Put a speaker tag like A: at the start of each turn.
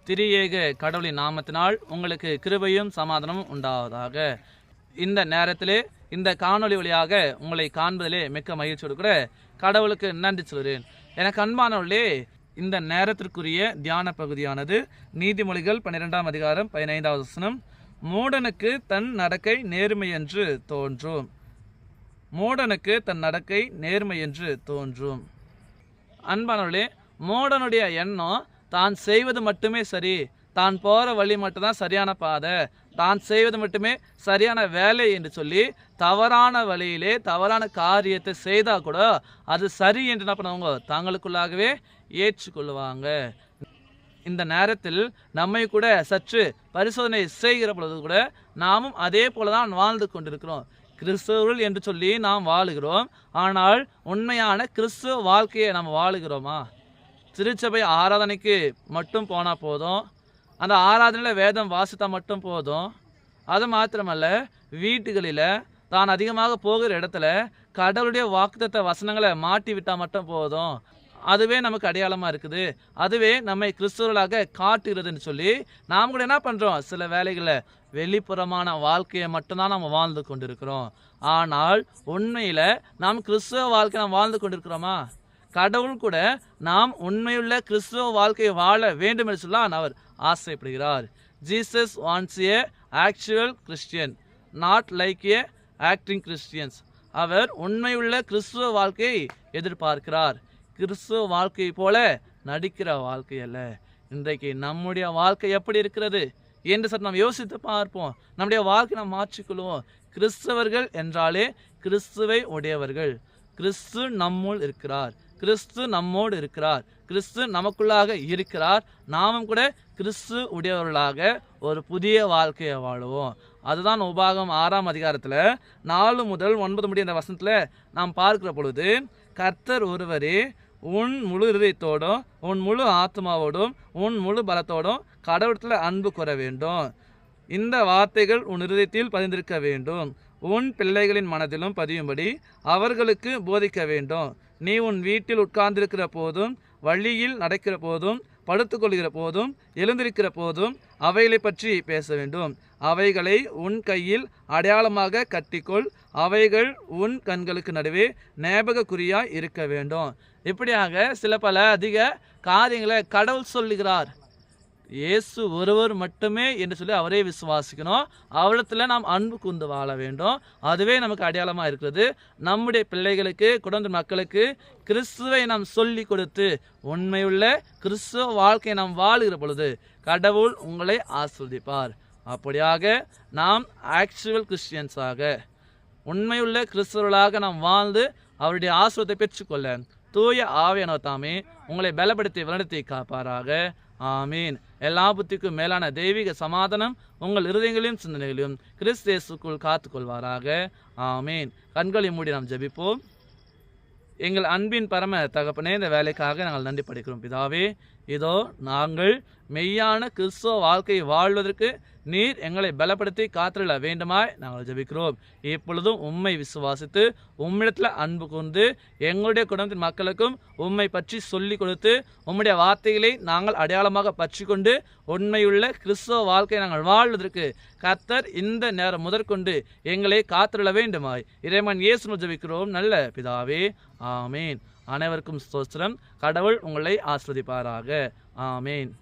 A: திரியேக கடவுளின் நாமத்தினால் உங்களுக்கு கிருபையும் சமாதானமும் உண்டாவதாக. இந்த நேரத்திலே இந்த காணொளி வழியாக உங்களை காண்பதிலே மிக்க மகிழ்ச்சியோடு கூட கடவுளுக்கு நன்றி சொல்கிறேன். எனக்கு அன்பானவர்களே, இந்த நேரத்திற்குரிய தியான பகுதியானது நீதிமொழிகள் 12ஆம் அதிகாரம் 15வது வசனம். மூடனுக்கு தன் நடக்கை நேர்மை என்று தோன்றும். மூடனுக்கு தன் நடக்கை நேர்மை என்று தோன்றும். அன்பானவர்களே, மூடனுடைய எண்ணம் தான் செய்வது மட்டுமே சரி, தான் போகிற வழி மட்டும்தான் சரியான பாதை, தான் செய்வது மட்டுமே சரியான வேலை என்று சொல்லி தவறான வழியிலே தவறான காரியத்தை செய்தால் கூட அது சரி என்று என்ன பண்ணுவாங்க, தங்களுக்குள்ளாகவே ஏற்றுக்கொள்வாங்க. இந்த நேரத்தில் நம்மை கூட சற்று பரிசோதனை செய்கிற பொழுது கூட நாமும் அதே போல தான் வாழ்ந்து கொண்டிருக்கிறோம். கிறிஸ்தவர்கள் என்று சொல்லி நாம் வாழுகிறோம், ஆனால் உண்மையான கிறிஸ்துவ வாழ்க்கையை நாம் வாழுகிறோமா? திருச்சபை ஆராதனைக்கு மட்டும் போனால் போதும், அந்த ஆராதனையில் வேதம் வாசித்தா மட்டும் போதும். அது மாத்திரமல்ல, வீட்டுகளில் தான் அதிகமாக போகிற இடத்துல கடவுளுடைய வாக்குத்தத்த வசனங்களை மாட்டி விட்டால் மட்டும் போதும், அதுவே நமக்கு அடையாளமாக இருக்குது, அதுவே நம்மை கிறிஸ்தவர்களாக காட்டுகிறதுன்னு சொல்லி நாம் கூட என்ன பண்ணுறோம், சில வேலைகளில் வெளிப்புறமான வாழ்க்கையை மட்டும்தான் நம்ம வாழ்ந்து கொண்டிருக்கிறோம். ஆனால் உண்மையில் நாம் கிறிஸ்தவ வாழ்க்கை நாம் வாழ்ந்து கொண்டிருக்கிறோமா? கடவுள் கூட நாம் உண்மையுள்ள கிறிஸ்துவ வாழ்க்கையை வாழ வேண்டும் என்று சொல்ல அவர் ஆசைப்படுகிறார். Jesus wants a actual Christian, not like a acting Christians. அவர் உண்மையுள்ள கிறிஸ்துவ வாழ்க்கையை எதிர்பார்க்கிறார், கிறிஸ்துவ வாழ்க்கையை போல நடிக்கிற வாழ்க்கை அல்ல. இன்றைக்கு நம்முடைய வாழ்க்கை எப்படி இருக்கிறது என்று சற்று நாம் யோசித்து பார்ப்போம். நம்முடைய வாழ்க்கை நாம் மாற்றிக்கொள்வோம். கிறிஸ்தவர்கள் என்றாலே கிறிஸ்துவை உடையவர்கள். கிறிஸ்து நம்முள் இருக்கிறார், கிறிஸ்து நம்மோடு இருக்கிறார், கிறிஸ்து நமக்குள்ளாக இருக்கிறார். நாமும் கூட கிறிஸ்து உடையவர்களாக ஒரு புதிய வாழ்க்கையை வாழுவோம். அதுதான் உபாகம் 6ஆம் அதிகாரத்தில் 4 முதல் 9 முடிய அந்த வசனத்தில் நாம் பார்க்கிற பொழுது, கர்த்தர் ஒருவரே, உன் முழு இதயத்தோடும் உன் முழு ஆத்மாவோடும் உன் முழு பலத்தோடும் கடவுளத்தில் அன்பு கூற வேண்டும். இந்த வார்த்தைகள் உன் இருதயத்தில் பதிந்திருக்க வேண்டும், உன் பிள்ளைகளின் மனதிலும் பதியும்படி அவர்களுக்கு போதிக்க வேண்டும். நீ உன் வீட்டில் உட்கார்ந்திருக்கிற போதும், வழியில் நடக்கிற போதும், படுத்துக்கொள்கிற போதும், எழுந்திருக்கிற போதும் அவைகளை பற்றி பேச வேண்டும். அவைகளை உன் கையில் அடையாளமாக கட்டிக்கொள், அவைகள் உன் கண்களுக்கு நடுவே ஞாபக குறியாய் இருக்க வேண்டும். இப்படியாக சில பல அதிக காரியங்களை கடவுள் சொல்லுகிறார். இயேசு ஒருவர் மட்டுமே என்று சொல்லி அவரே விசுவாசிக்கணும், அவரிடத்தில் நாம் அன்பு கூர்ந்து வாழ வேண்டும். அதுவே நமக்கு அடையாளமாக இருக்கிறது. நம்முடைய பிள்ளைகளுக்கு, குடும்ப மக்களுக்கு கிறிஸ்துவை நாம் சொல்லி கொடுத்து உண்மையுள்ள கிறிஸ்துவ வாழ்க்கையை நாம் வாழுகிற பொழுது கடவுள் உங்களை ஆசீர்வதிப்பார். அப்படியாக நாம் ஆக்சுவல் கிறிஸ்டியன்ஸாக, உண்மையுள்ள கிறிஸ்தவர்களாக நாம் வாழ்ந்து அவருடைய ஆசீர்வாதத்தை பெற்றுக்கொள்ள தூய ஆவியானவர் தாமே உங்களை பலப்படுத்தி வழிநடத்தி காப்பாராக. ஆமீன். எல்லா புத்திக்கும் மேலான தெய்வீக சமாதானம் உங்கள் இருதயங்களையும் சிந்தனைகளையும் கிறிஸ்து இயேசுக்குள் காத்துக்கொள்வாராக. ஆமீன். கண்களை மூடி நாம் ஜெபிப்போம். எங்கள் அன்பின் பரம தகப்பனே, இந்த வேலைக்காக நாங்கள் நன்றி படைக்கிறோம். பிதாவே, இதோ நாங்கள் மெய்யான கிறிஸ்துவ வாழ்க்கையை வாழ்வதற்கு நீர் எங்களை பலப்படுத்தி காத்திரல வேண்டுமாய் நாங்கள் ஜெபிக்கிறோம். இப்பொழுதும் உம்மை விசுவாசித்து உம்மிடத்தில் அன்பு கொண்டு எங்களுடைய குடும்பத்தின் மக்களுக்கும் உம்மை பற்றி சொல்லி கொடுத்து உம்முடைய வார்த்தைகளை நாங்கள் அடையாளமாக பற்றி கொண்டு உண்மையுள்ள கிறிஸ்துவ வாழ்க்கையை நாங்கள் வாழ்வதற்கு கர்த்தர் இந்த நேரம் முதற்கொண்டு எங்களை காத்திரல வேண்டுமாய் இறைவன் இயேசுவில் ஜெபிக்கிறோம் நல்ல பிதாவே. ஆமீன். அனைவருக்கும் ஸ்தோத்திரம். கடவுள் உங்களை ஆசீர்வதிப்பாராக. ஆமீன்.